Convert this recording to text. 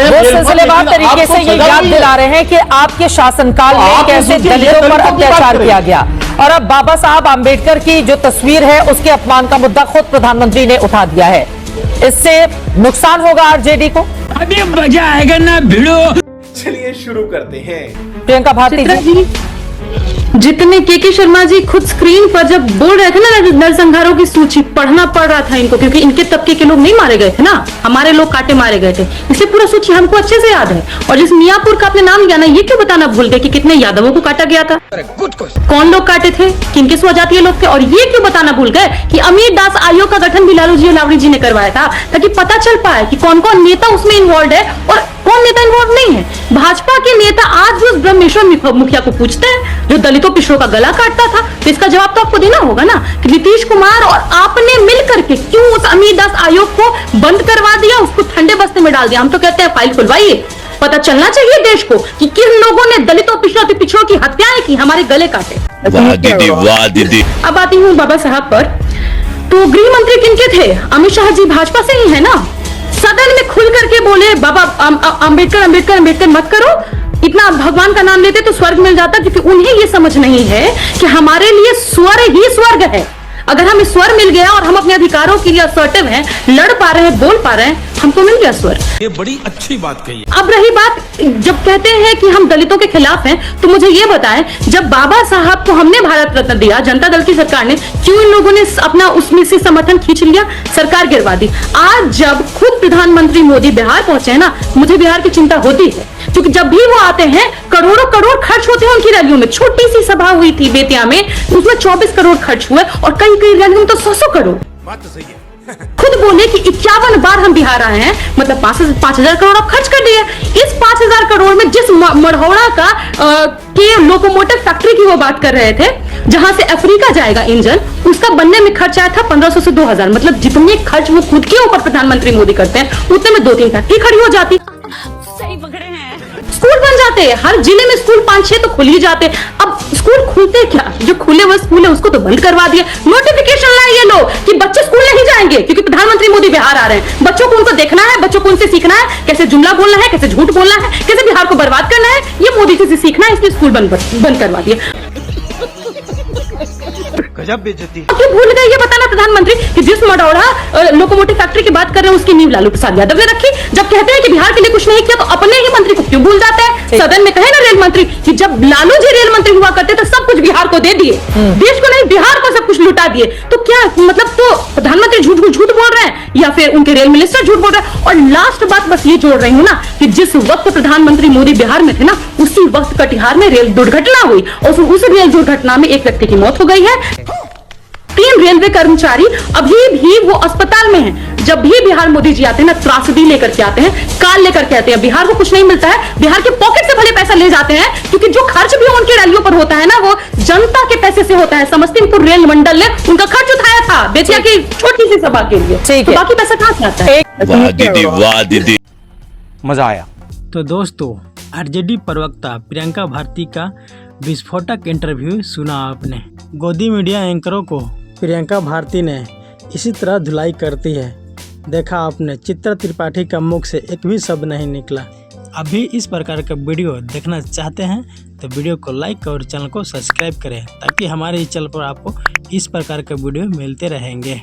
वो सिलसिलेवार तरीके से ये याद दिला रहे हैं कि आपके शासनकाल में कैसे दलितों पर अत्याचार किया गया। और अब बाबा साहब आंबेडकर की जो तस्वीर है उसके अपमान का मुद्दा खुद प्रधानमंत्री ने उठा दिया है। इससे नुकसान होगा आरजेडी को। अभी मजा आएगा ना भिड़ो। चलिए शुरू करते हैं। प्रियंका भारती जी, जितने के शर्मा जी खुद स्क्रीन पर जब बोल रहे थे ना नरसंहारों की सूची पढ़ना पड़ रहा था इनको, क्योंकि इनके तबके के लोग नहीं मारे गए थे ना, हमारे लोग काटे मारे गए थे, इसलिए पूरा सूची हमको अच्छे से याद है। और जिस मियापुर का आपने नाम लिया ना, ये क्यों बताना भूल गए कि कितने यादवों को काटा गया था, कौन लोग काटे थे, किनके स्वजातीय लोग थे। और ये क्यों बताना भूल गए कि अमीर दास आयोग का गठन भी लालू जी और लावड़ी जी ने करवाया था, ताकि पता चल पाए कि कौन कौन नेता उसमें इन्वॉल्व है और कौन नेता इन्वॉल्व नहीं है। भाजपा के नेता आज भी उस ब्रह्मेश्वर मुखिया को पूछते हैं जो दलितों पिछड़ों का गला काटता था, तो इसका जवाब तो आपको देना होगा ना कि नीतीश कुमार और आपने मिलकर के क्यों उस अमीर दास आयोग को बंद करवा दिया, उसको ठंडे बस्ते में डाल दिया। हम तो कहते हैं फाइल खुलवाइए, पता चलना चाहिए देश को कि किन लोगों ने दलितों पिछड़ों की हत्याएं की, हमारे गले काटे। वाह दीदी। अब आती हूँ बाबा साहब पर। तो गृह मंत्री किनके थे? अमित शाह जी भाजपा से ही है ना। सदन में खुल करके बोले बाबा अंबेडकर अंबेडकर अंबेडकर मत करो, इतना भगवान का नाम लेते तो स्वर्ग मिल जाता, क्योंकि उन्हें ये समझ नहीं है कि हमारे लिए स्वर ही स्वर्ग है। अगर हमें स्वर मिल गया और हम अपने अधिकारों के लिए असर्टिव हैं, लड़ पा रहे हैं, बोल पा रहे हैं, हमको मिल गया स्वर। ये बड़ी अच्छी बात कही। अब रही बात, जब कहते हैं कि हम दलितों के खिलाफ हैं, तो मुझे ये बताएं, जब बाबा साहब को हमने भारत रत्न दिया, जनता दल की सरकार ने, क्यों इन लोगों ने अपना उसमें से समर्थन खींच लिया, सरकार गिरवा दी। आज जब खुद प्रधानमंत्री मोदी बिहार पहुंचे हैं ना, मुझे बिहार की चिंता होती है, क्योंकि जब भी वो आते हैं करोड़ों करोड़ खर्च होते हैं उनकी रैलियों में। छोटी सी सभा हुई थी बेतिया में, उसमें 24 करोड़ खर्च हुए और कई कई रैलियों में तो 100 करोड़। बात तो सही है। खुद बोले कि 51 बार हम बिहार आए हैं, मतलब 5,000 करोड़ आप खर्च कर दिए। इस 5,000 करोड़ में जिस मढ़ौड़ा का के लोकोमोटिव फैक्ट्री की वो बात कर रहे थे, जहां से अफ्रीका जाएगा इंजन, उसका बनने में खर्च आया था 1500 से 2000। मतलब जितने खर्च वो खुद के ऊपर प्रधानमंत्री मोदी करते हैं, उतने में 2-3 फैक्ट्री खड़ी हो जाती। सही पकड़े हैं। स्कूल बन जाते हैं, हर जिले में स्कूल 5-6 तो खुल ही जाते। अब स्कूल खुलते क्या, जो खुले हुए स्कूल है उसको तो बंद करवा दिया। नोटिफिकेशन लाए ये लोग कि बच्चे स्कूल नहीं जाएंगे क्योंकि प्रधानमंत्री मोदी बिहार आ रहे हैं। बच्चों को उनको देखना है, बच्चों को उनसे सीखना है, कैसे जुमला बोलना है, कैसे झूठ बोलना है, कैसे बिहार को बर्बाद करना है, ये मोदी से सीखना है, इसलिए स्कूल बंद करवा दिया। गजब बेइज्जती। क्यों भूल गए ये बताना प्रधानमंत्री कि जिस मढ़ौड़ा लोकोमोटिव फैक्ट्री की बात कर रहे हैं उसकी नींव लालू प्रसाद यादव ने रखी। जब कहते हैं कि बिहार के लिए कुछ नहीं किया, तो अपने ही मंत्री को क्यों भूल जाते हैं? सदन में कहे ना रेल मंत्री कि जब लालू जी रेल मंत्री हुआ करते तो सब कुछ बिहार को दे दिए, देश को नहीं बिहार को सब कुछ लुटा दिए। तो क्या मतलब, तो प्रधानमंत्री झूठ बोल रहे हैं या फिर उनके रेल मिनिस्टर झूठ बोल रहे हैं? और लास्ट बात बस ये जोड़ रही हूँ ना कि जिस वक्त प्रधानमंत्री मोदी बिहार में थे ना, उसी वक्त कटिहार में रेल दुर्घटना हुई और उस रेल दुर्घटना में एक व्यक्ति की मौत हो गई है। 3 रेलवे कर्मचारी अभी भी वो अस्पताल में हैं। जब भी बिहार मोदी जी आते हैं ना, त्रासदी लेकर के आते हैं, काल लेकर के आते हैं। बिहार को कुछ नहीं मिलता है, बिहार के पॉकेट से भले पैसा ले जाते हैं, क्योंकि जो खर्च भी उनके रैलियों पर होता है ना, वो जनता के पैसे से होता है। समस्तीपुर रेल मंडल ने उनका खर्च उठाया था बेतिया की छोटी सी सभा के लिए, तो बाकी पैसा कहां से आता है? वाह दीदी। मजा आया। तो दोस्तों, आरजेडी प्रवक्ता प्रियंका भारती का विस्फोटक इंटरव्यू सुना आपने। गोदी मीडिया एंकरों को प्रियंका भारती ने इसी तरह धुलाई करती है, देखा आपने। चित्रा त्रिपाठी का मुख से एक भी शब्द नहीं निकला। अभी इस प्रकार का वीडियो देखना चाहते हैं तो वीडियो को लाइक और चैनल को सब्सक्राइब करें, ताकि हमारे इस चैनल पर आपको इस प्रकार के वीडियो मिलते रहेंगे।